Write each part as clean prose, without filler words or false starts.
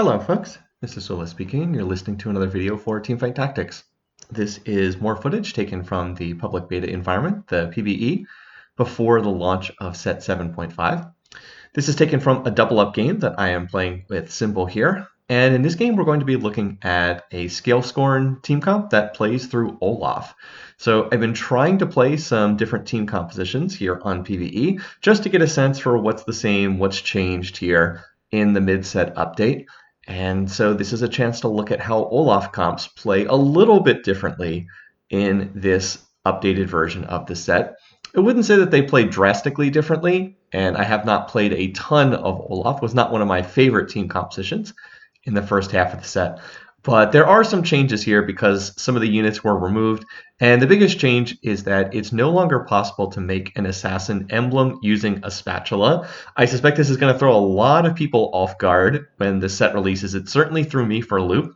Hello folks, this is Olaf speaking. You're listening to another video for Teamfight Tactics. This is more footage taken from the public beta environment, the PBE, before the launch of set 7.5. This is taken from a double up game that I am playing with Symbol here. And in this game, we're going to be looking at a scale scorn team comp that plays through Olaf. So I've been trying to play some different team compositions here on PBE just to get a sense for what's the same, what's changed here in the mid-set update. And so this is a chance to look at how Olaf comps play a little bit differently in this updated version of the set. I wouldn't say that they play drastically differently, and I have not played a ton of Olaf. It was not one of my favorite team compositions in the first half of the set. But there are some changes here because some of the units were removed, and the biggest change is that it's no longer possible to make an assassin emblem using a spatula. I suspect this is going to throw a lot of people off guard when the set releases. It certainly threw me for a loop.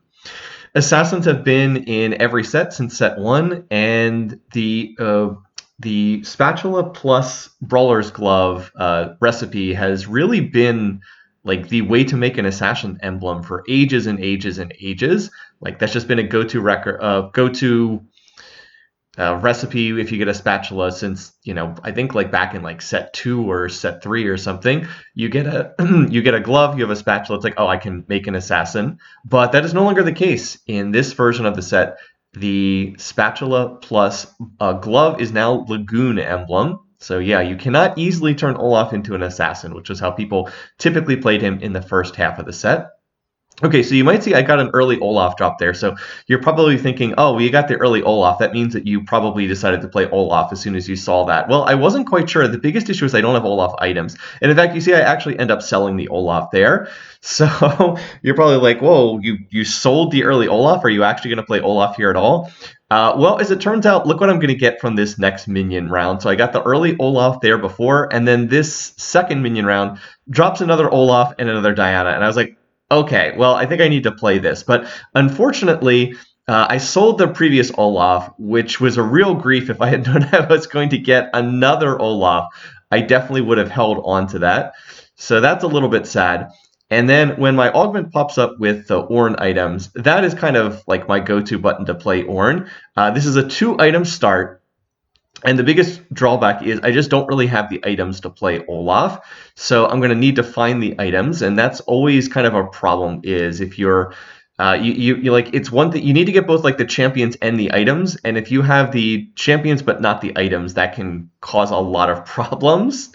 Assassins have been in every set since set 1, and the spatula plus Brawler's Glove recipe has really been like the way to make an assassin emblem for ages and ages and ages. Like that's just been a go-to recipe if you get a spatula since, I think like back in like set 2 or set 3 or something. You get a glove, you have a spatula. It's like, oh, I can make an assassin. But that is no longer the case in this version of the set. The spatula plus glove is now Lagoon Emblem. So yeah, you cannot easily turn Olaf into an assassin, which is how people typically played him in the first half of the set. Okay, so you might see I got an early Olaf drop there. So you're probably thinking, oh, well, you got the early Olaf. That means that you probably decided to play Olaf as soon as you saw that. Well, I wasn't quite sure. The biggest issue is I don't have Olaf items. And in fact, you see I actually end up selling the Olaf there. So you're probably like, whoa, you sold the early Olaf? Are you actually going to play Olaf here at all? Well, as it turns out, look what I'm going to get from this next minion round. So I got the early Olaf there before, and then this second minion round drops another Olaf and another Diana. And I was like, okay, well, I think I need to play this. But unfortunately, I sold the previous Olaf, which was a real grief. If I had known I was going to get another Olaf, I definitely would have held on to that. So that's a little bit sad. And then when my augment pops up with the Ornn items, that is kind of like my go-to button to play Ornn. This is a 2-item start. And the biggest drawback is I just don't really have the items to play Olaf. So I'm going to need to find the items. And that's always kind of a problem is if you're it's one thing you need to get both like the champions and the items. And if you have the champions but not the items, that can cause a lot of problems.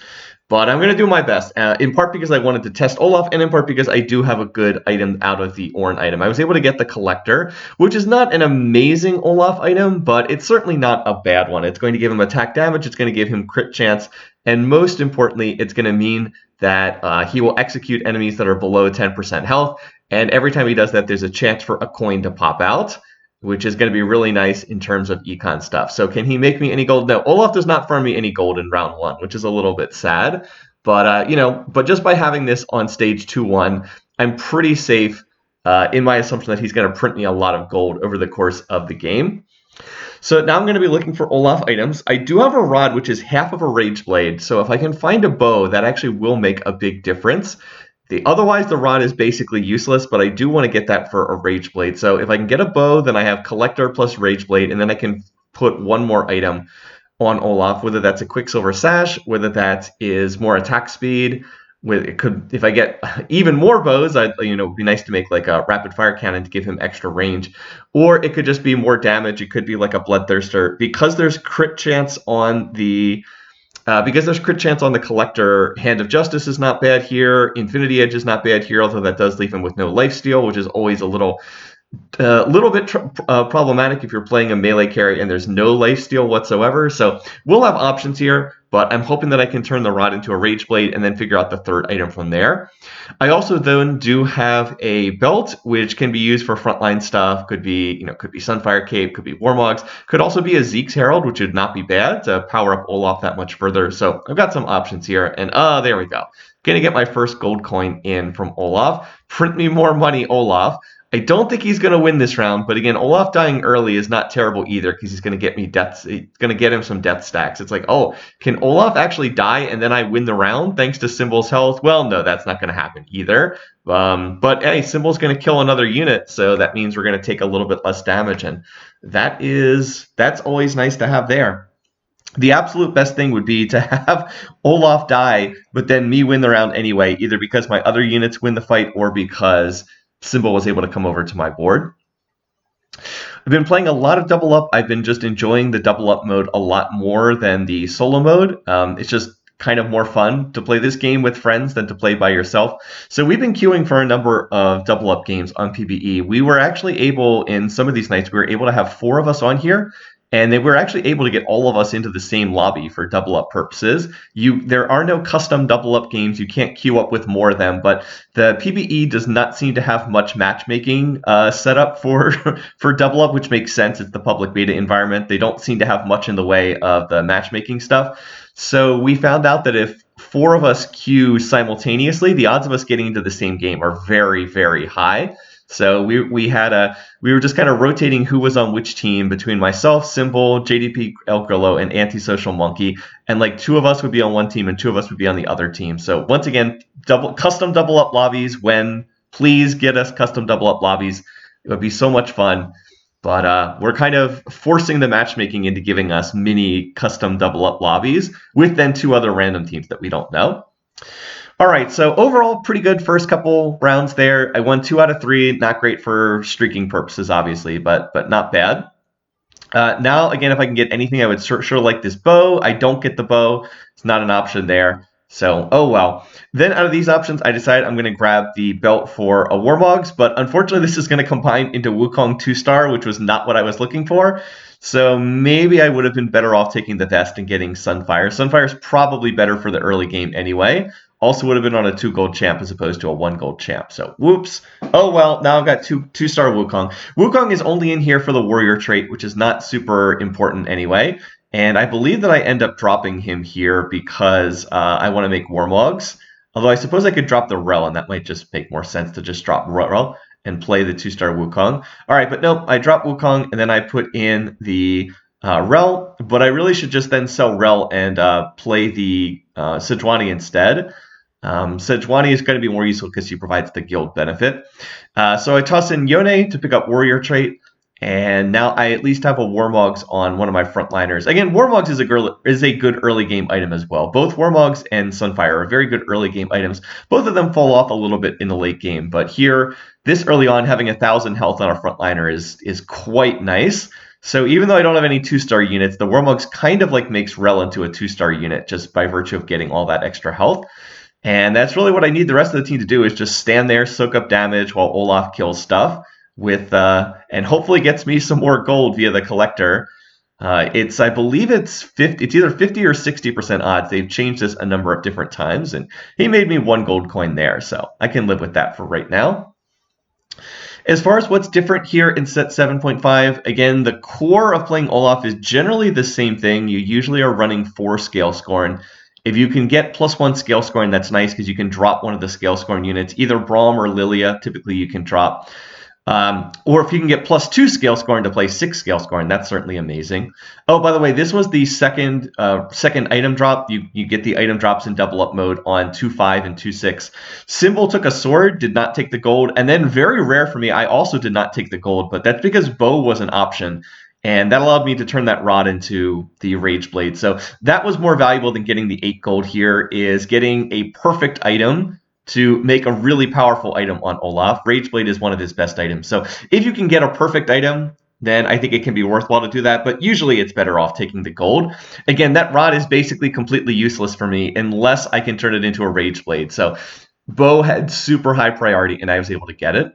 But I'm going to do my best, in part because I wanted to test Olaf, and in part because I do have a good item out of the Ornn item. I was able to get the Collector, which is not an amazing Olaf item, but it's certainly not a bad one. It's going to give him attack damage, it's going to give him crit chance, and most importantly, it's going to mean that he will execute enemies that are below 10% health, and every time he does that, there's a chance for a coin to pop out, which is going to be really nice in terms of econ stuff. So can he make me any gold? No, Olaf does not farm me any gold in round 1, which is a little bit sad. But, but just by having this on stage 2-1, I'm pretty safe in my assumption that he's going to print me a lot of gold over the course of the game. So now I'm going to be looking for Olaf items. I do have a rod, which is half of a Rage Blade. So if I can find a bow, that actually will make a big difference. Otherwise, the rod is basically useless, but I do want to get that for a Rage Blade. So if I can get a bow, then I have Collector plus Rage Blade, and then I can put one more item on Olaf, whether that's a Quicksilver Sash, whether that is more attack speed. If I get even more bows, it'd be nice to make like a rapid fire cannon to give him extra range. Or it could just be more damage. It could be like a Bloodthirster. Because there's crit chance on the Collector, Hand of Justice is not bad here. Infinity Edge is not bad here, although that does leave him with no lifesteal, which is always a little bit problematic if you're playing a melee carry and there's no lifesteal whatsoever. So we'll have options here, but I'm hoping that I can turn the rod into a Rage Blade and then figure out the third item from there. I also then do have a belt, which can be used for frontline stuff. Could be Sunfire Cape, could be Warmogs, could also be a Zeke's Herald, which would not be bad to power up Olaf that much further. So I've got some options here, and there we go. Gonna get my first gold coin in from Olaf. Print me more money, Olaf. I don't think he's going to win this round, but again, Olaf dying early is not terrible either because he's going to get me deaths. It's going to get him some death stacks. It's like, oh, can can Olaf actually die and then I win the round thanks to Symbol's health? Well, no, that's not going to happen either. But hey, Symbol's going to kill another unit, so that means we're going to take a little bit less damage, and that's always nice to have there. The absolute best thing would be to have Olaf die, but then me win the round anyway, either because my other units win the fight or because Symbol was able to come over to my board. I've been playing a lot of double up. I've been just enjoying the double up mode a lot more than the solo mode. It's just kind of more fun to play this game with friends than to play by yourself. So we've been queuing for a number of double up games on PBE. We were actually able, in some of these nights, we were able to have 4 of us on here, and they were actually able to get all of us into the same lobby for double up purposes. There are no custom double up games. You can't queue up with more of them, but the PBE does not seem to have much matchmaking set up for double up, which makes sense. It's the public beta environment. They don't seem to have much in the way of the matchmaking stuff. So we found out that if 4 of us queue simultaneously, the odds of us getting into the same game are very, very high. So we were just kind of rotating who was on which team between myself, Symbol, JDP El Grillo, and Antisocial Monkey, and like 2 of us would be on one team and 2 of us would be on the other team. So once again, custom double up lobbies. Please get us custom double up lobbies. It would be so much fun. But we're kind of forcing the matchmaking into giving us mini custom double up lobbies with then 2 other random teams that we don't know. All right, so overall, pretty good first couple rounds there. I won 2 out of 3. Not great for streaking purposes, obviously, but not bad. Now, again, if I can get anything, I would sure like this bow. I don't get the bow. It's not an option there. So, oh well. Then out of these options, I decided I'm going to grab the belt for a Warmogs, but unfortunately, this is going to combine into Wukong 2-star, which was not what I was looking for. So maybe I would have been better off taking the vest and getting Sunfire. Sunfire's probably better for the early game anyway. Also would have been on a 2 gold champ as opposed to a 1 gold champ. So whoops. Oh well, now I've got 2-star Wukong. Wukong is only in here for the warrior trait, which is not super important anyway. And I believe that I end up dropping him here because I want to make Warmogs. Although I suppose I could drop the Rel, and that might just make more sense to just drop Rel and play the 2-star Wukong. All right, but no, I drop Wukong, and then I put in the Rel. But I really should just then sell Rel and play the Sejuani instead. Sejuani is going to be more useful because she provides the guild benefit. So I toss in Yone to pick up warrior trait. And now I at least have a Warmogs on one of my frontliners. Again, Warmogs is a good early game item as well. Both Warmogs and Sunfire are very good early game items. Both of them fall off a little bit in the late game. But here, this early on, having 1,000 health on a frontliner is quite nice. So even though I don't have any 2-star units, the Warmogs kind of like makes Rel into a 2-star unit just by virtue of getting all that extra health. And that's really what I need the rest of the team to do, is just stand there, soak up damage while Olaf kills stuff. And hopefully gets me some more gold via the collector. I believe it's either 50 or 60% odds. They've changed this a number of different times, and he made me 1 gold coin there, so I can live with that for right now. As far as what's different here in set 7.5, again, the core of playing Olaf is generally the same thing. You usually are running 4 Scale Scorn. If you can get +1 Scale Scorn, that's nice because you can drop one of the Scale Scorn units, either Braum or Lilia, typically you can drop. Or if you can get +2 Scale Scorn to play 6 Scale Scorn, that's certainly amazing. Oh, by the way, this was the second item drop. You get the item drops in double up mode on 2.5 and 2.6. Symbol took a sword, did not take the gold, and then very rare for me, I also did not take the gold, but that's because bow was an option. And that allowed me to turn that rod into the Rage Blade. So that was more valuable than getting the 8 gold here, is getting a perfect item to make a really powerful item on Olaf. Rage Blade is one of his best items. So if you can get a perfect item, then I think it can be worthwhile to do that. But usually it's better off taking the gold. Again, that rod is basically completely useless for me unless I can turn it into a Rage Blade. So bow had super high priority and I was able to get it.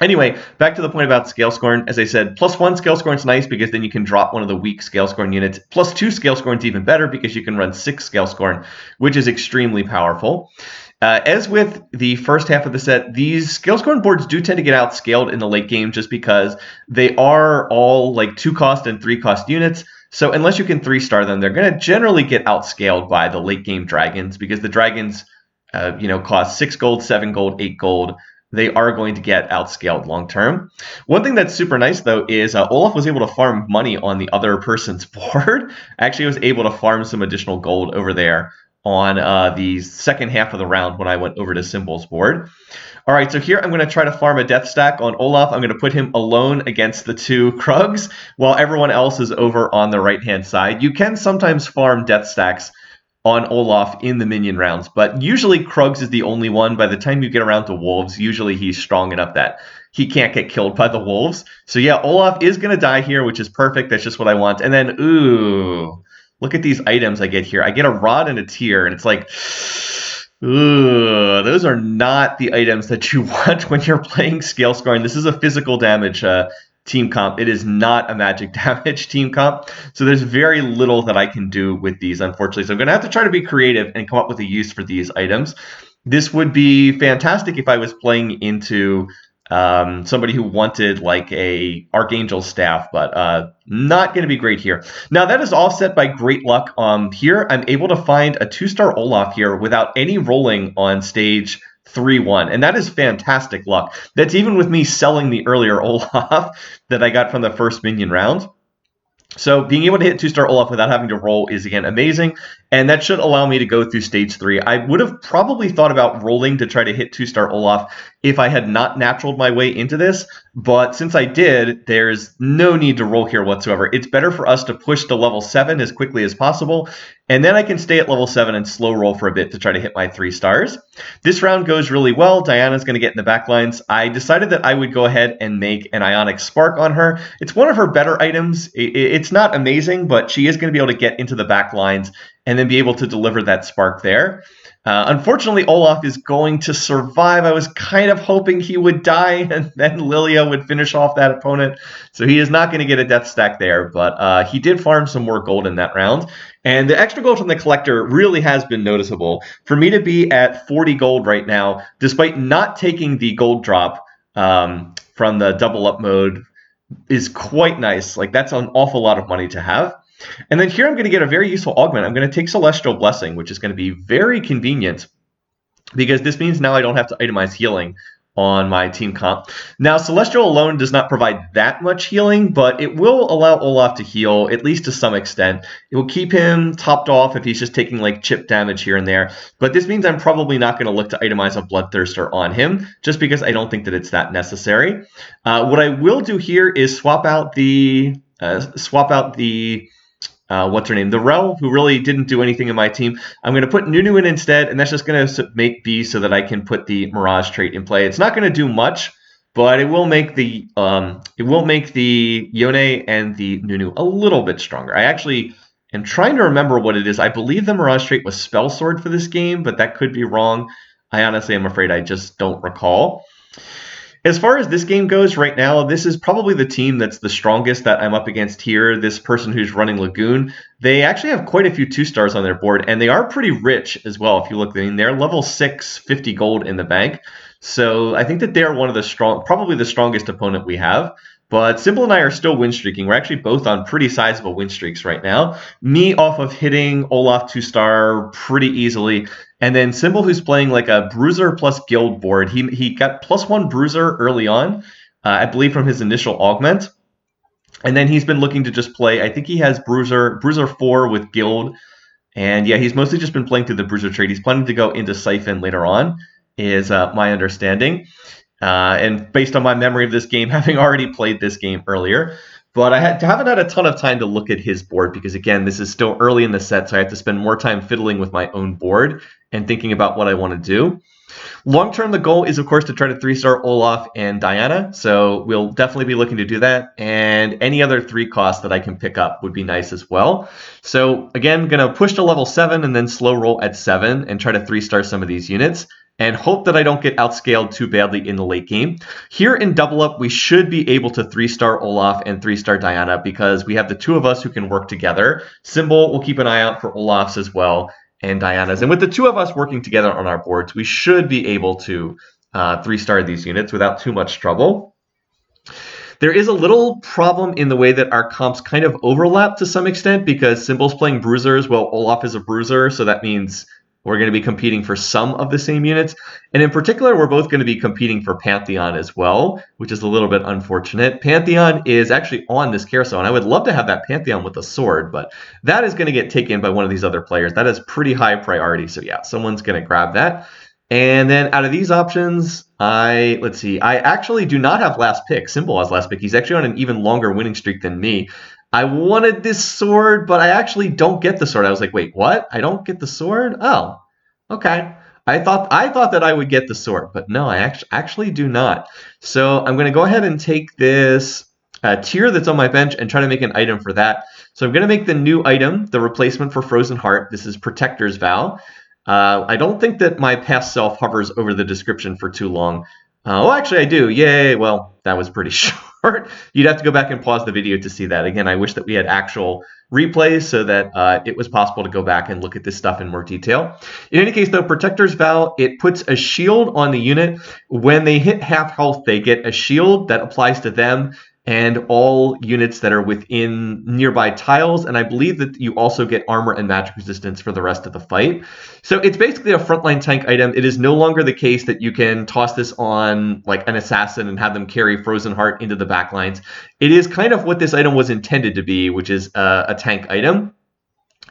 Anyway, back to the point about Scale Scorn. As I said, +1 Scale Scorn is nice because then you can drop one of the weak Scale Scorn units. +2 Scale Scorn is even better because you can run 6 Scale Scorn, which is extremely powerful. As with the first half of the set, these Scale Scorn boards do tend to get outscaled in the late game just because they are all like 2-cost and 3-cost units. So unless you can 3-star them, they're going to generally get outscaled by the late game dragons because the dragons, cost 6 gold, 7 gold, 8 gold. they are going to get outscaled long term. One thing that's super nice, though, is Olaf was able to farm money on the other person's board. Actually, was able to farm some additional gold over there on the second half of the round when I went over to Symbol's board. All right, so here I'm going to try to farm a death stack on Olaf. I'm going to put him alone against the two Krugs while everyone else is over on the right-hand side. You can sometimes farm death stacks on Olaf in the minion rounds, but usually Krugs is the only one. By the time you get around to wolves, usually he's strong enough that he can't get killed by the wolves. So yeah, Olaf is going to die here, which is perfect. That's just what I want. And then, ooh, look at these items I get here. I get a rod and a tear, and it's like, ooh, those are not the items that you want when you're playing scale scoring. This is a physical damage team comp. It is not a magic damage team comp. So there's very little that I can do with these, unfortunately. So I'm going to have to try to be creative and come up with a use for these items. This would be fantastic if I was playing into somebody who wanted like a Archangel staff, but not going to be great here. Now that is offset by great luck. Here I'm able to find a 2-star Olaf here without any rolling on stage 3-1, and that is fantastic luck. That's even with me selling the earlier Olaf that I got from the first minion round. So being able to hit 2-star Olaf without having to roll is, again, amazing, and that should allow me to go through stage 3. I would have probably thought about rolling to try to hit 2-star Olaf if I had not naturaled my way into this, but since I did, there's no need to roll here whatsoever. It's better for us to push to level 7 as quickly as possible, and then I can stay at level 7 and slow roll for a bit to try to hit my 3 stars. This round goes really well. Diana's going to get in the back lines. I decided that I would go ahead and make an Ionic Spark on her. It's one of her better items. It's not amazing, but she is going to be able to get into the back lines and then be able to deliver that spark there. Unfortunately, Olaf is going to survive. I was kind of hoping he would die and then Lilia would finish off that opponent. So he is not going to get a death stack there, but he did farm some more gold in that round. And the extra gold from the collector really has been noticeable. For me to be at 40 gold right now, despite not taking the gold drop from the double up mode, is quite nice. Like, that's an awful lot of money to have. And then here I'm going to get a very useful augment. I'm going to take Celestial Blessing, which is going to be very convenient because this means now I don't have to itemize healing on my team comp. Now, Celestial alone does not provide that much healing, but it will allow Olaf to heal, at least to some extent. It will keep him topped off if he's just taking like chip damage here and there. But this means I'm probably not going to look to itemize a Bloodthirster on him, just because I don't think that it's that necessary. What I will do here is swap out the what's her name? The Rel, who really didn't do anything in my team. I'm going to put Nunu in instead, and that's just going to make B so that I can put the Mirage trait in play. It's not going to do much, but it will make the Yone and the Nunu a little bit stronger. I actually am trying to remember what it is. I believe the Mirage trait was Spell Sword for this game, but that could be wrong. I honestly am afraid I just don't recall. As far as this game goes right now, this is probably the team that's the strongest that I'm up against here. This person who's running Lagoon, they actually have quite a few 2-stars on their board, and they are pretty rich as well. If you look, I mean, they're level 6, 50 gold in the bank. So I think that they're one of the probably the strongest opponent we have. But Simple and I are still win streaking. We're actually both on pretty sizable win streaks right now. Me off of hitting Olaf 2-star pretty easily. And then Simple, who's playing like a Bruiser plus Guild board. He got +1 Bruiser early on, I believe from his initial augment. And then he's been looking to just play, I think he has Bruiser 4 with Guild. And yeah, he's mostly just been playing through the Bruiser trade. He's planning to go into Siphon later on, is my understanding. And based on my memory of this game, having already played this game earlier. But I haven't had a ton of time to look at his board because, again, this is still early in the set, so I have to spend more time fiddling with my own board and thinking about what I want to do. Long-term, the goal is, of course, to try to 3-star Olaf and Diana, so we'll definitely be looking to do that. And any other 3 costs that I can pick up would be nice as well. So, again, going to push to level 7 and then slow roll at 7 and try to 3-star some of these units, and hope that I don't get outscaled too badly in the late game. Here in Double Up, we should be able to 3-star Olaf and 3-star Diana because we have the 2 of us who can work together. Symbol will keep an eye out for Olaf's as well, and Diana's. And with the 2 of us working together on our boards, we should be able to 3-star these units without too much trouble. There is a little problem in the way that our comps kind of overlap to some extent because Symbol's playing Bruisers while Olaf is a Bruiser, so that means We're going to be competing for some of the same units. And in particular, we're both going to be competing for Pantheon as well, which is a little bit unfortunate. Pantheon is actually on this carousel, and I would love to have that Pantheon with a sword, but that is going to get taken by one of these other players. That is pretty high priority. So yeah, someone's going to grab that. And then out of these options, let's see, I actually do not have last pick. Symbol has last pick. He's actually on an even longer winning streak than me. I wanted this sword, but I actually don't get the sword. I was like, wait, what? I don't get the sword? Oh, okay. I thought that I would get the sword, but no, I actually do not. So I'm going to go ahead and take this tier that's on my bench and try to make an item for that. So I'm going to make the new item, the replacement for Frozen Heart. This is Protector's Vow. I don't think that my past self hovers over the description for too long. Oh, actually, I do. Yay. Well, that was pretty short. You'd have to go back and pause the video to see that. Again, I wish that we had actual replays so that it was possible to go back and look at this stuff in more detail. In any case, though, Protector's Vow, it puts a shield on the unit. When they hit half health, they get a shield that applies to them and all units that are within nearby tiles, and I believe that you also get armor and magic resistance for the rest of the fight. So it's basically a frontline tank item. It is no longer the case that you can toss this on like an assassin and have them carry Frozen Heart into the backlines. It is kind of what this item was intended to be, which is a tank item,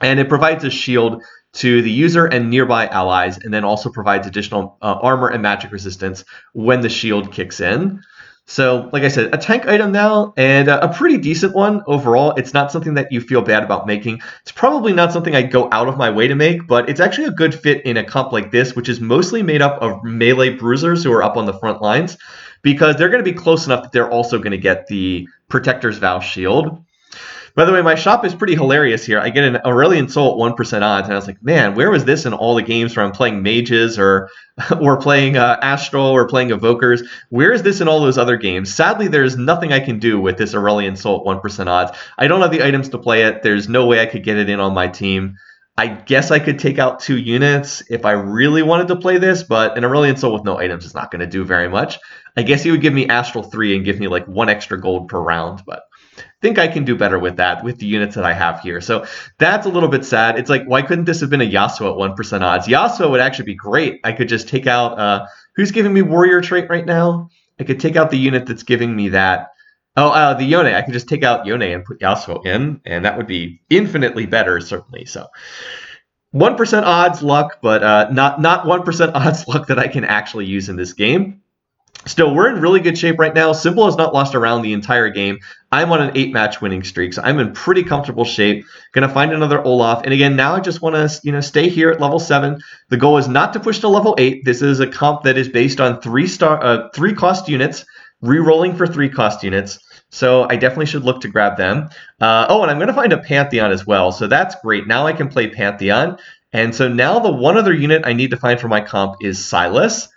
and it provides a shield to the user and nearby allies, and then also provides additional armor and magic resistance when the shield kicks in. So, like I said, a tank item now, and a pretty decent one overall. It's not something that you feel bad about making. It's probably not something I'd go out of my way to make, but it's actually a good fit in a comp like this, which is mostly made up of melee bruisers who are up on the front lines, because they're going to be close enough that they're also going to get the Protector's Vow shield. By the way, my shop is pretty hilarious here. I get an Aurelian Soul at 1% odds, and I was like, man, where was this in all the games where I'm playing mages or playing Astral or playing Evokers? Where is this in all those other games? Sadly, there's nothing I can do with this Aurelian Soul at 1% odds. I don't have the items to play it. There's no way I could get it in on my team. I guess I could take out 2 units if I really wanted to play this, but an Aurelian Soul with no items is not going to do very much. I guess he would give me Astral 3 and give me like 1 extra gold per round, but I think I can do better with that with the units that I have here. So that's a little bit sad. It's like, why couldn't this have been a Yasuo at 1% odds? Yasuo would actually be great. I could just take out, who's giving me warrior trait right now? I could take out the unit that's giving me that. Oh, the Yone. I could just take out Yone and put Yasuo in, and that would be infinitely better, certainly. So 1% odds luck, but not 1% odds luck that I can actually use in this game. Still, we're in really good shape right now. Symbol has not lost a round the entire game. I'm on an 8-match winning streak, so I'm in pretty comfortable shape. Gonna find another Olaf, and again, now I just want to stay here at level 7. The goal is not to push to level 8. This is a comp that is based on 3 cost units, re-rolling for 3 cost units. So I definitely should look to grab them. Oh, and I'm gonna find a Pantheon as well, so that's great. Now I can play Pantheon, and so now the one other unit I need to find for my comp is Silas.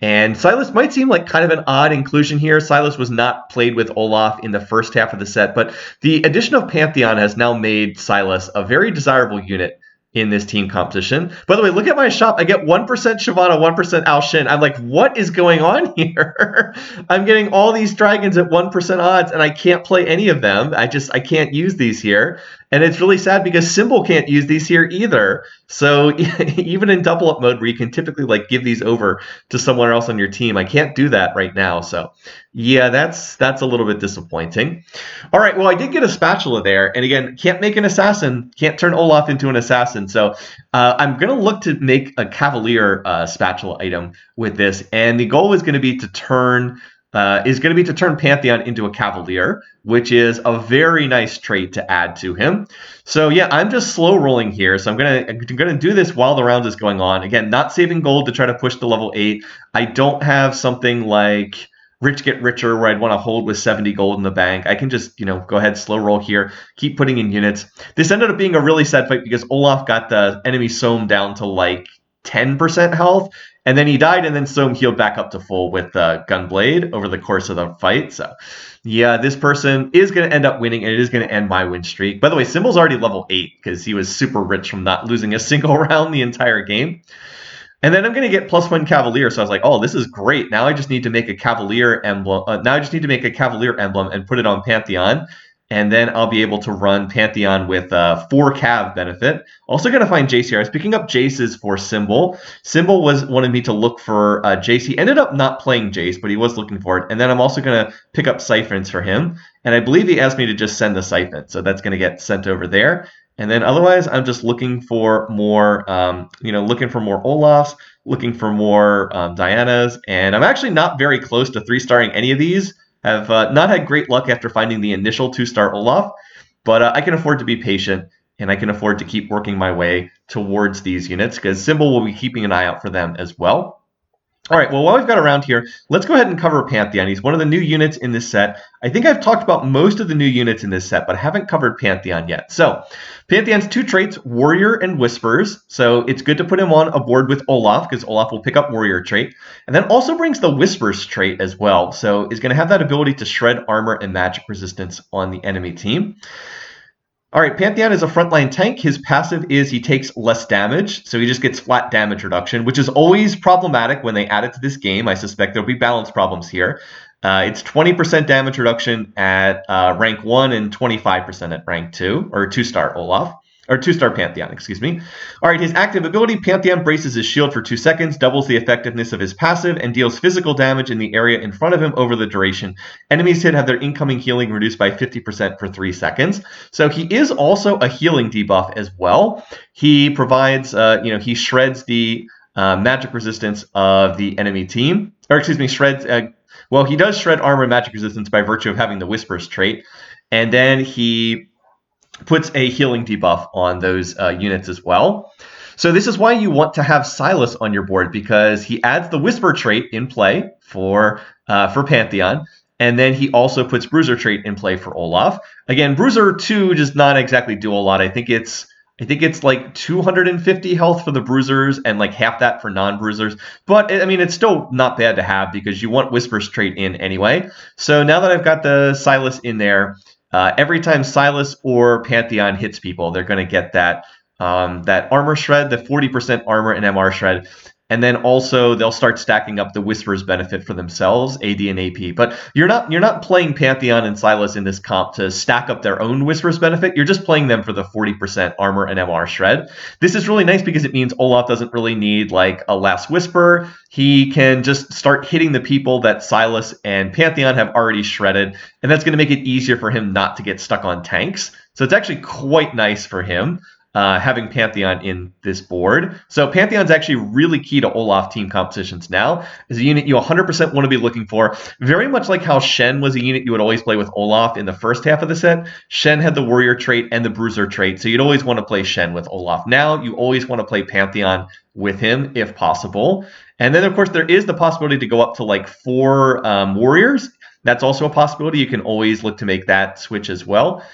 And Silas might seem like kind of an odd inclusion here. Silas was not played with Olaf in the first half of the set, but the addition of Pantheon has now made Silas a very desirable unit in this team composition. By the way, look at my shop. I get 1% Shyvana, 1% Al Shin. I'm like, what is going on here? I'm getting all these dragons at 1% odds, and I can't play any of them. I can't use these here. And it's really sad because Symbol can't use these here either. So even in double up mode where you can typically like give these over to someone else on your team, I can't do that right now. So yeah, that's a little bit disappointing. All right, well, I did get a spatula there. And again, can't make an assassin, can't turn Olaf into an assassin. So I'm going to look to make a Cavalier spatula item with this. And the goal is going to be to turn Pantheon into a Cavalier, which is a very nice trait to add to him. So yeah, I'm just slow rolling here. So I'm gonna do this while the round is going on. Again, not saving gold to try to push to level 8. I don't have something like Rich Get Richer where I'd want to hold with 70 gold in the bank. I can just, go ahead, slow roll here, keep putting in units. This ended up being a really sad fight because Olaf got the enemy Soam down to like 10% health. And then he died, and then Soam healed back up to full with Gunblade over the course of the fight. So, yeah, this person is going to end up winning, and it is going to end my win streak. By the way, Symbol's already level 8 because he was super rich from not losing a single round the entire game. And then I'm going to get +1 Cavalier, so I was like, oh, this is great. Now I just need to make a Cavalier Emblem. Emblem and put it on Pantheon. and then I'll be able to run Pantheon with 4 Cav benefit. Also going to find Jace here. I was picking up Jace's for Symbol. Symbol wanted me to look for Jace. He ended up not playing Jace, but he was looking for it. And then I'm also going to pick up Siphons for him. And I believe he asked me to just send the Siphon, so that's going to get sent over there. And then otherwise, I'm just looking for more, looking for more Olafs, looking for more Dianas. And I'm actually not very close to 3-starring any of these. Have not had great luck after finding the initial 2-star Olaf, but I can afford to be patient, and I can afford to keep working my way towards these units, because Symbol will be keeping an eye out for them as well. All right, well, while we've got around here, let's go ahead and cover Pantheon. He's one of the new units in this set. I think I've talked about most of the new units in this set, but I haven't covered Pantheon yet. So, Pantheon's 2 traits, Warrior and Whispers. So, it's good to put him on a board with Olaf, because Olaf will pick up Warrior trait. And then also brings the Whispers trait as well. So, he's going to have that ability to shred armor and magic resistance on the enemy team. All right, Pantheon is a frontline tank. His passive is he takes less damage, so he just gets flat damage reduction, which is always problematic when they add it to this game. I suspect there'll be balance problems here. It's 20% damage reduction at rank 1 and 25% at rank 2, or 2-star Olaf. Or 2-star Pantheon, excuse me. All right, his active ability, Pantheon braces his shield for 2 seconds, doubles the effectiveness of his passive, and deals physical damage in the area in front of him over the duration. Enemies hit have their incoming healing reduced by 50% for 3 seconds. So he is also a healing debuff as well. He provides, he shreds the magic resistance of the enemy team. Or excuse me, he does shred armor and magic resistance by virtue of having the Whispers trait. And then he puts a healing debuff on those units as well. So this is why you want to have Silas on your board, because he adds the Whisper trait in play for Pantheon, and then he also puts Bruiser trait in play for Olaf. Again, Bruiser 2 does not exactly do a lot. I think it's like 250 health for the Bruisers and like half that for non-Bruisers. But, I mean, it's still not bad to have because you want Whisper's trait in anyway. So now that I've got the Silas in there, every time Silas or Pantheon hits people, they're going to get that armor shred, the 40% armor and MR shred. And then also they'll start stacking up the Whispers benefit for themselves, AD and AP. But you're not playing Pantheon and Silas in this comp to stack up their own Whispers benefit. You're just playing them for the 40% armor and MR shred. This is really nice because it means Olaf doesn't really need like a last Whisper. He can just start hitting the people that Silas and Pantheon have already shredded. And that's going to make it easier for him not to get stuck on tanks. So it's actually quite nice for him. Having Pantheon in this board. So Pantheon's actually really key to Olaf team compositions now. Is a unit you 100% want to be looking for. Very much like how Shen was a unit you would always play with Olaf in the first half of the set. Shen had the Warrior trait and the Bruiser trait, so you'd always want to play Shen with Olaf. Now you always want to play Pantheon with him if possible. And then, of course, there is the possibility to go up to like 4 Warriors. That's also a possibility. You can always look to make that switch as well.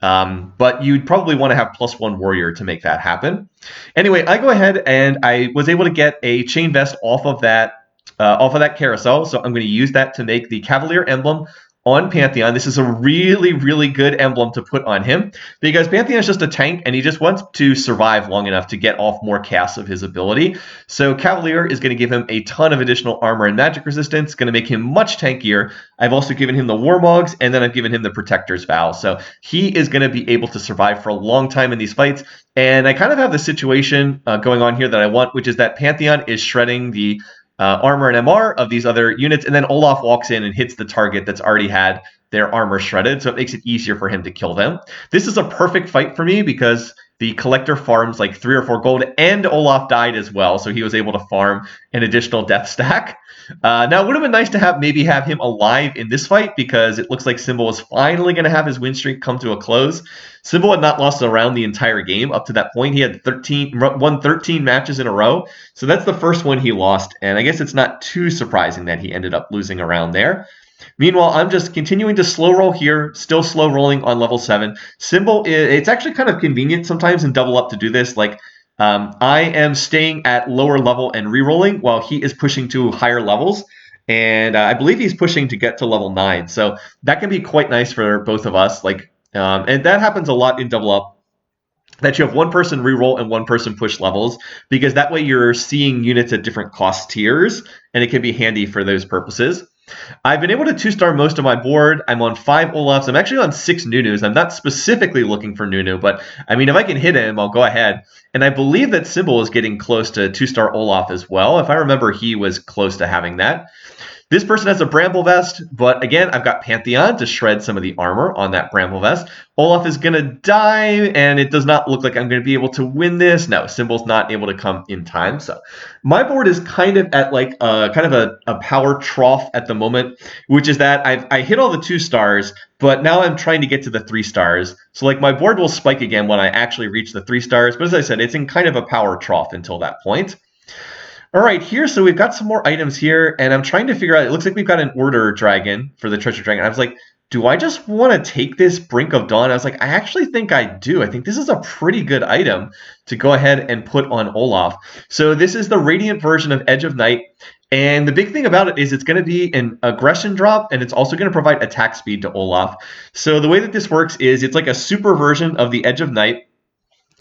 But you'd probably want to have +1 Warrior to make that happen. Anyway, I go ahead and I was able to get a chain vest off of that carousel. So I'm going to use that to make the Cavalier Emblem on Pantheon. This is a really, really good emblem to put on him because Pantheon is just a tank and he just wants to survive long enough to get off more casts of his ability. So Cavalier is going to give him a ton of additional armor and magic resistance, going to make him much tankier. I've also given him the Warmogs and then I've given him the Protector's Vow. So he is going to be able to survive for a long time in these fights. And I kind of have the situation going on here that I want, which is that Pantheon is shredding the armor and MR of these other units, and then Olaf walks in and hits the target that's already had their armor shredded, so it makes it easier for him to kill them. This is a perfect fight for me because the Collector farms like 3 or 4 gold, and Olaf died as well, so he was able to farm an additional death stack. Now, it would have been nice to have him alive in this fight because it looks like Symbol is finally going to have his win streak come to a close. Symbol had not lost a round the entire game up to that point. He had won 13 matches in a row, so that's the first one he lost, and I guess it's not too surprising that he ended up losing a round there. Meanwhile, I'm just continuing to slow roll here, still slow rolling on level 7. Symbol, it's actually kind of convenient sometimes in double up to do this. Like, I am staying at lower level and re-rolling while he is pushing to higher levels. And I believe he's pushing to get to level 9. So that can be quite nice for both of us. Like, and that happens a lot in double up, that you have one person re-roll and one person push levels, because that way you're seeing units at different cost tiers, and it can be handy for those purposes. I've been able to 2-star most of my board. I'm on 5 Olafs. I'm actually on 6 Nunus. I'm not specifically looking for Nunu, but I mean, if I can hit him, I'll go ahead. And I believe that Sybil is getting close to 2-star Olaf as well. If I remember, he was close to having that. This person has a Bramble Vest, but again, I've got Pantheon to shred some of the armor on that Bramble Vest. Olaf is going to die, and it does not look like I'm going to be able to win this. No, Symbol's not able to come in time. So my board is kind of at like a power trough at the moment, which is that I hit all the 2 stars, but now I'm trying to get to the 3 stars. So like my board will spike again when I actually reach the 3 stars. But as I said, it's in kind of a power trough until that point. All right, here, so we've got some more items here, and I'm trying to figure out, it looks like we've got an Order Dragon for the Treasure Dragon. I was like, do I just want to take this Brink of Dawn? I was like, I actually think I do. I think this is a pretty good item to go ahead and put on Olaf. So this is the Radiant version of Edge of Night, and the big thing about it is it's going to be an aggression drop, and it's also going to provide attack speed to Olaf. So the way that this works is it's like a super version of the Edge of Night.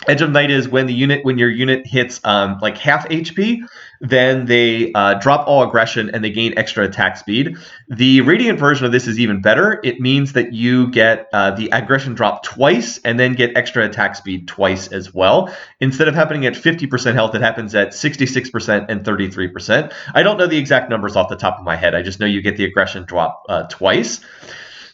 Edge of Night is when your unit hits like half HP, then they drop all aggression and they gain extra attack speed. The Radiant version of this is even better. It means that you get the aggression drop twice and then get extra attack speed twice as well. Instead of happening at 50% health, it happens at 66% and 33%. I don't know the exact numbers off the top of my head. I just know you get the aggression drop twice.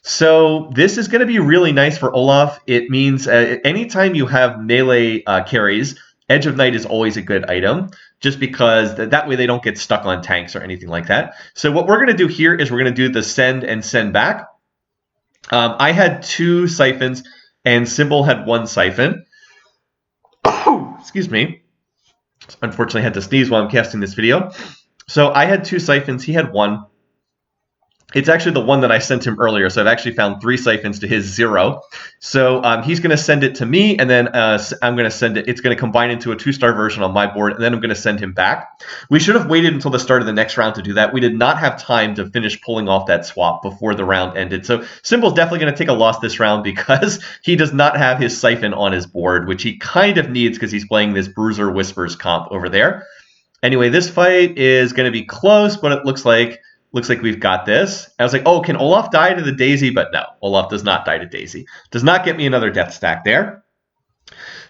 So this is going to be really nice for Olaf. It means anytime you have melee carries, Edge of Night is always a good item, just because that way they don't get stuck on tanks or anything like that. So what we're going to do here is we're going to do the send and send back. I had 2 siphons, and Symbol had 1 siphon. Oh, excuse me. Unfortunately, I had to sneeze while I'm casting this video. So I had 2 siphons. He had 1. It's actually the one that I sent him earlier, so I've actually found 3 siphons to his 0. So he's going to send it to me, and then I'm going to send it. It's going to combine into a 2-star version on my board, and then I'm going to send him back. We should have waited until the start of the next round to do that. We did not have time to finish pulling off that swap before the round ended. So Symbol's definitely going to take a loss this round because he does not have his siphon on his board, which he kind of needs because he's playing this Bruiser Whispers comp over there. Anyway, this fight is going to be close, but it looks like we've got this. I was like, oh, can Olaf die to the Daisy? But no, Olaf does not die to Daisy. Does not get me another death stack there.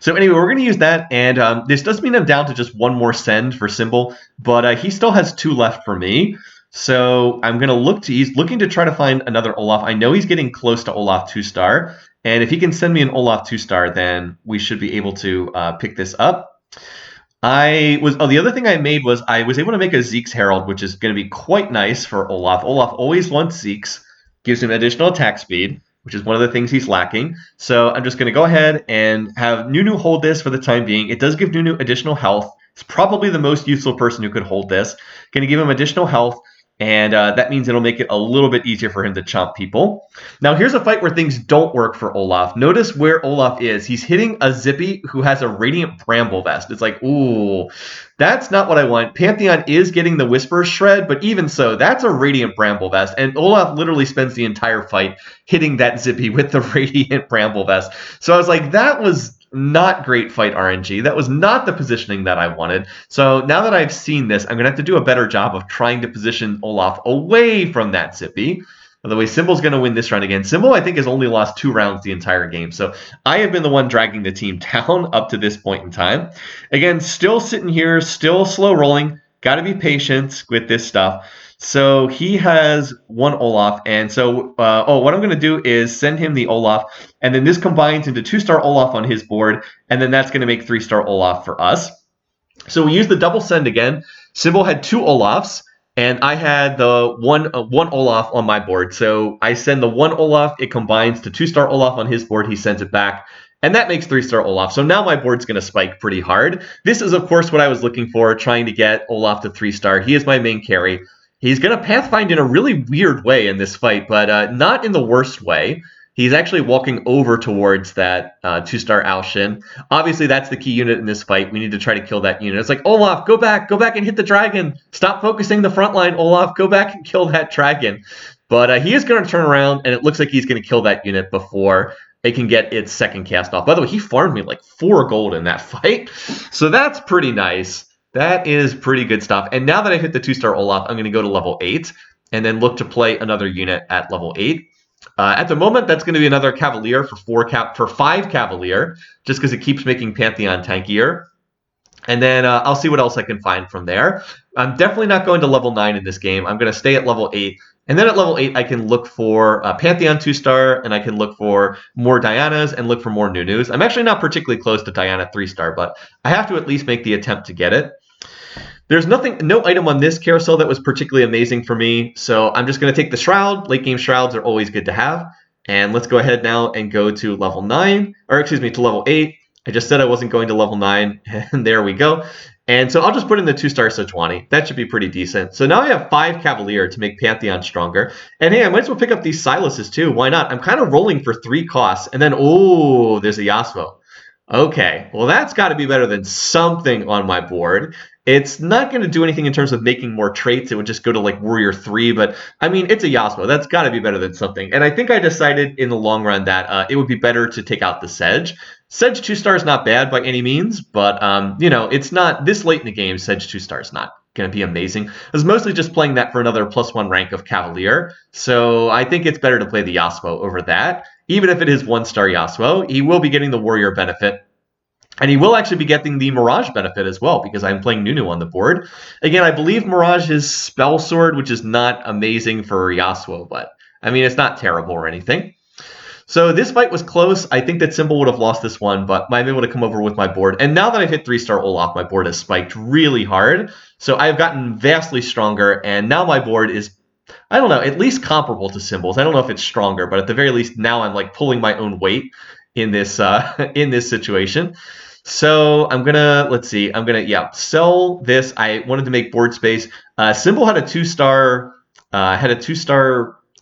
So anyway, we're going to use that, and this does mean I'm down to just 1 more send for Symbol, but he still has 2 left for me. So I'm going to look to, he's looking to try to find another Olaf. I know he's getting close to Olaf 2-star, and if he can send me an Olaf 2-star, then we should be able to pick this up. The other thing I made was I was able to make a Zeke's Herald, which is going to be quite nice for Olaf. Olaf always wants Zeke's, gives him additional attack speed, which is one of the things he's lacking. So I'm just going to go ahead and have Nunu hold this for the time being. It does give Nunu additional health. It's probably the most useful person who could hold this. Going to give him additional health, and that means it'll make it a little bit easier for him to chomp people. Now, here's a fight where things don't work for Olaf. Notice where Olaf is. He's hitting a Zippy who has a Radiant Bramble Vest. It's like, ooh, that's not what I want. Pantheon is getting the Whisper Shred, but even so, that's a Radiant Bramble Vest. And Olaf literally spends the entire fight hitting that Zippy with the Radiant Bramble Vest. So I was like, that was not great fight RNG. That was not the positioning that I wanted. So now that I've seen this, I'm going to have to do a better job of trying to position Olaf away from that Zippy. By the way, Symbol's going to win this round again. Symbol, I think, has only lost 2 rounds the entire game. So I have been the one dragging the team down up to this point in time. Again, still sitting here, still slow rolling. Got to be patient with this stuff. So he has 1 Olaf, and so what I'm going to do is send him the Olaf, and then this combines into 2-star Olaf on his board, and then that's going to make 3-star Olaf for us. So we use the double send again. Symbol had 2 Olafs, and I had the one Olaf on my board. So I send the 1 Olaf, it combines to 2-star Olaf on his board, he sends it back, and that makes 3-star Olaf. So now my board's going to spike pretty hard. This is, of course, what I was looking for, trying to get Olaf to 3-star. He is my main carry. He's going to Pathfind in a really weird way in this fight, but not in the worst way. He's actually walking over towards that 2-star Alshin. Obviously, that's the key unit in this fight. We need to try to kill that unit. It's like, Olaf, go back and hit the dragon. Stop focusing the front line, Olaf. Go back and kill that dragon. But he is going to turn around, and it looks like he's going to kill that unit before it can get its second cast off. By the way, he farmed me like 4 gold in that fight. So that's pretty nice. That is pretty good stuff. And now that I've hit the 2-star Olaf, I'm going to go to level 8. and then look to play another unit at level 8. At the moment, that's going to be another Cavalier for 5 Cavalier, just because it keeps making Pantheon tankier. And then I'll see what else I can find from there. I'm definitely not going to level 9 in this game. I'm going to stay at level 8. And then at level 8, I can look for Pantheon 2-star, and I can look for more Dianas and look for more Nunus. I'm actually not particularly close to Diana 3-star, but I have to at least make the attempt to get it. There's no item on this carousel that was particularly amazing for me, so I'm just going to take the Shroud. Late game Shrouds are always good to have. And let's go ahead now and go to level 9, or excuse me, to level 8. I just said I wasn't going to level 9, and there we go. And so I'll just put in the 2-star Sejuani. That should be pretty decent. So now I have 5 Cavalier to make Pantheon stronger. And hey, I might as well pick up these Siluses too. Why not? I'm kind of rolling for 3 costs, and then, oh, there's a Yasuo. Okay, well that's got to be better than something on my board. It's not going to do anything in terms of making more traits. It would just go to like Warrior 3, but I mean, it's a Yasuo. That's got to be better than something. And I think I decided in the long run that it would be better to take out the Sedge. Sedge 2-star is not bad by any means, but you know, it's not this late in the game. Sedge 2-star is not going to be amazing. I was mostly just playing that for another +1 rank of Cavalier, so I think it's better to play the Yasuo over that. Even if it is 1-star Yasuo, he will be getting the Warrior benefit. And he will actually be getting the Mirage benefit as well, because I'm playing Nunu on the board. Again, I believe Mirage is Spell Sword, which is not amazing for Yasuo, but I mean, it's not terrible or anything. So this fight was close. I think that Symbol would have lost this one, but I'm able to come over with my board. And now that I've hit 3-star Olaf, my board has spiked really hard. So I've gotten vastly stronger, and now my board is, I don't know, at least comparable to Symbol's. I don't know if it's stronger, but at the very least, now I'm like pulling my own weight in this situation. So I'm gonna, let's see, I'm gonna, sell this. I wanted to make board space. Symbol had a 2-star,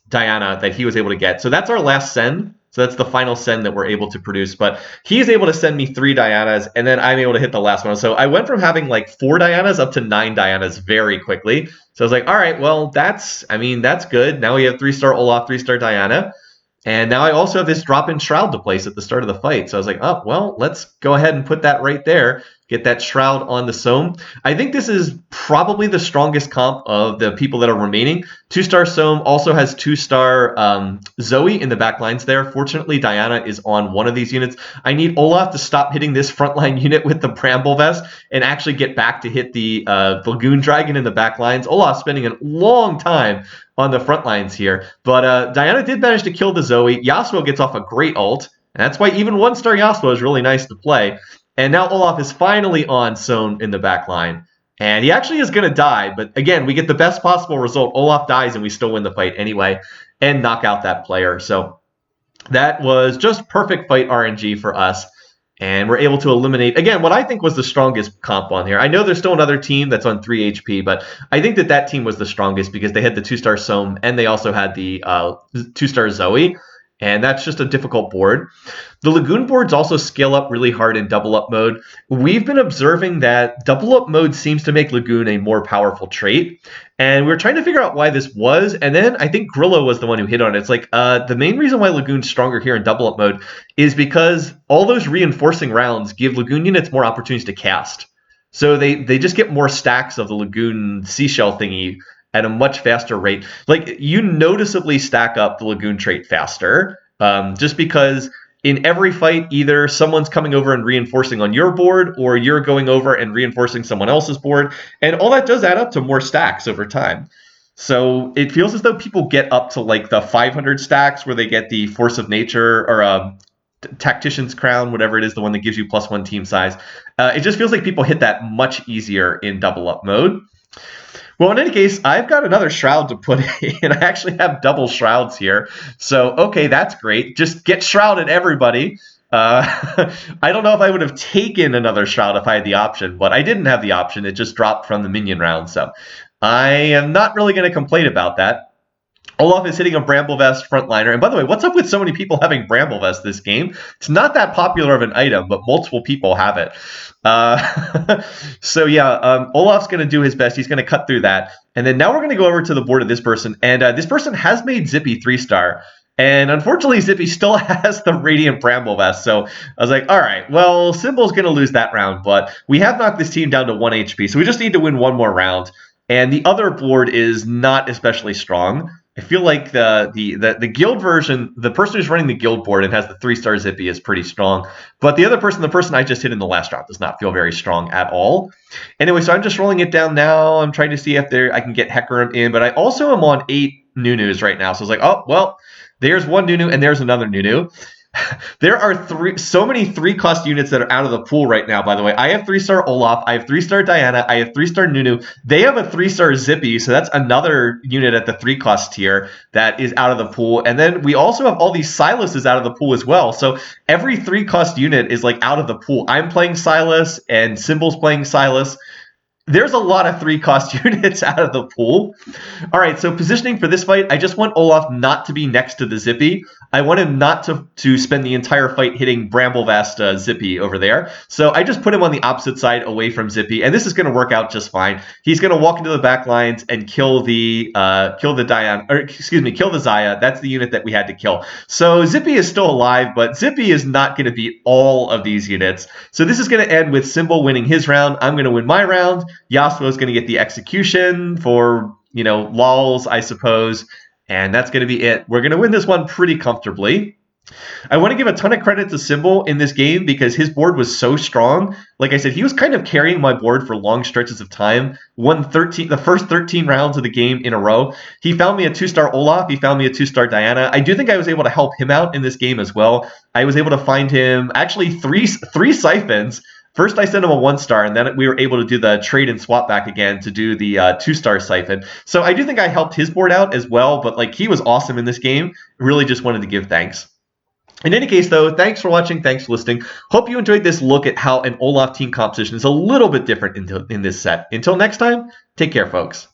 Diana that he was able to get. So that's our last send. So that's the final send that we're able to produce. But he's able to send me 3 Dianas, and then I'm able to hit the last one. So I went from having like 4 Dianas up to 9 Dianas very quickly. So I was like, all right, well, that's good. Now we have 3-star Olaf, 3-star Diana. And now I also have this drop-in Shroud to place at the start of the fight. So I was like, oh, well, let's go ahead and put that right there. Get that Shroud on the Sohm. I think this is probably the strongest comp of the people that are remaining. 2-star Sohm also has 2-star Zoe in the back lines there. Fortunately, Diana is on one of these units. I need Olaf to stop hitting this frontline unit with the Bramble Vest and actually get back to hit the Lagoon Dragon in the back lines. Olaf spending a long time on the front lines here. But Diana did manage to kill the Zoe. Yasuo gets off a great ult. And that's why even 1-star Yasuo is really nice to play. And now Olaf is finally on Sohn in the back line. And he actually is going to die. But again, we get the best possible result. Olaf dies and we still win the fight anyway and knock out that player. So that was just perfect fight RNG for us. And we're able to eliminate, again, what I think was the strongest comp on here. I know there's still another team that's on 3 HP, but I think that team was the strongest because they had the 2-star Sohm and they also had the 2-star Zoe. And that's just a difficult board. The Lagoon boards also scale up really hard in double up mode. We've been observing that double up mode seems to make Lagoon a more powerful trait. And we were trying to figure out why this was. And then I think Grillo was the one who hit on it. It's like the main reason why Lagoon's stronger here in double up mode is because all those reinforcing rounds give Lagoon units more opportunities to cast. So they just get more stacks of the Lagoon seashell thingy at a much faster rate. Like, you noticeably stack up the Lagoon trait faster, just because in every fight, either someone's coming over and reinforcing on your board, or you're going over and reinforcing someone else's board, and all that does add up to more stacks over time. So it feels as though people get up to like the 500 stacks where they get the Force of Nature or Tactician's Crown, whatever it is, the one that gives you +1 team size. It just feels like people hit that much easier in double up mode. Well, in any case, I've got another Shroud to put in. I actually have double Shrouds here. So, okay, that's great. Just get Shrouded, everybody. I don't know if I would have taken another Shroud if I had the option, but I didn't have the option. It just dropped from the minion round. So I am not really going to complain about that. Olaf is hitting a Bramble Vest frontliner. And by the way, what's up with so many people having Bramble Vest this game? It's not that popular of an item, but multiple people have it. So yeah, Olaf's going to do his best. He's going to cut through that. And then now we're going to go over to the board of this person. And this person has made Zippy 3-star. And unfortunately, Zippy still has the Radiant Bramble Vest. So I was like, all right, well, Symbol's going to lose that round. But we have knocked this team down to 1 HP. So we just need to win one more round. and the other board is not especially strong. I feel like the guild version, the person who's running the guild board and has the 3-star Zippy is pretty strong, but the other person, the person I just hit in the last round, does not feel very strong at all. Anyway, so I'm just rolling it down now. I'm trying to see if I can get Hecker in, but I also am on 8 Nunus right now, so it's like, oh well, there's one Nunu and there's another Nunu. There are so many 3-cost units that are out of the pool right now, by the way. I have 3-star Olaf, I have 3-star Diana, I have 3-star Nunu. They have a 3-star Zippy, so that's another unit at the 3-cost tier that is out of the pool. And then we also have all these Silases out of the pool as well. So every 3-cost unit is like out of the pool. I'm playing Silas and Symbol's playing Silas. There's a lot of 3-cost units out of the pool. All right, so positioning for this fight, I just want Olaf not to be next to the Zippy. I want him not to spend the entire fight hitting Bramblevast Zippy over there. So I just put him on the opposite side away from Zippy, and this is going to work out just fine. He's going to walk into the back lines and kill the Zaya. That's the unit that we had to kill. So Zippy is still alive, but Zippy is not going to beat all of these units. So this is going to end with Symbol winning his round. I'm going to win my round. Yasuo is going to get the execution for, lols, I suppose. And that's going to be it. We're going to win this one pretty comfortably. I want to give a ton of credit to Symbol in this game because his board was so strong. Like I said, he was kind of carrying my board for long stretches of time. Won the first 13 rounds of the game in a row. He found me a 2-star Olaf. He found me a 2-star Diana. I do think I was able to help him out in this game as well. I was able to find him actually three siphons. First, I sent him a 1-star, and then we were able to do the trade and swap back again to do the 2-star siphon. So I do think I helped his board out as well, but he was awesome in this game. Really just wanted to give thanks. In any case, though, thanks for watching. Thanks for listening. Hope you enjoyed this look at how an Olaf team composition is a little bit different in this set. Until next time, take care, folks.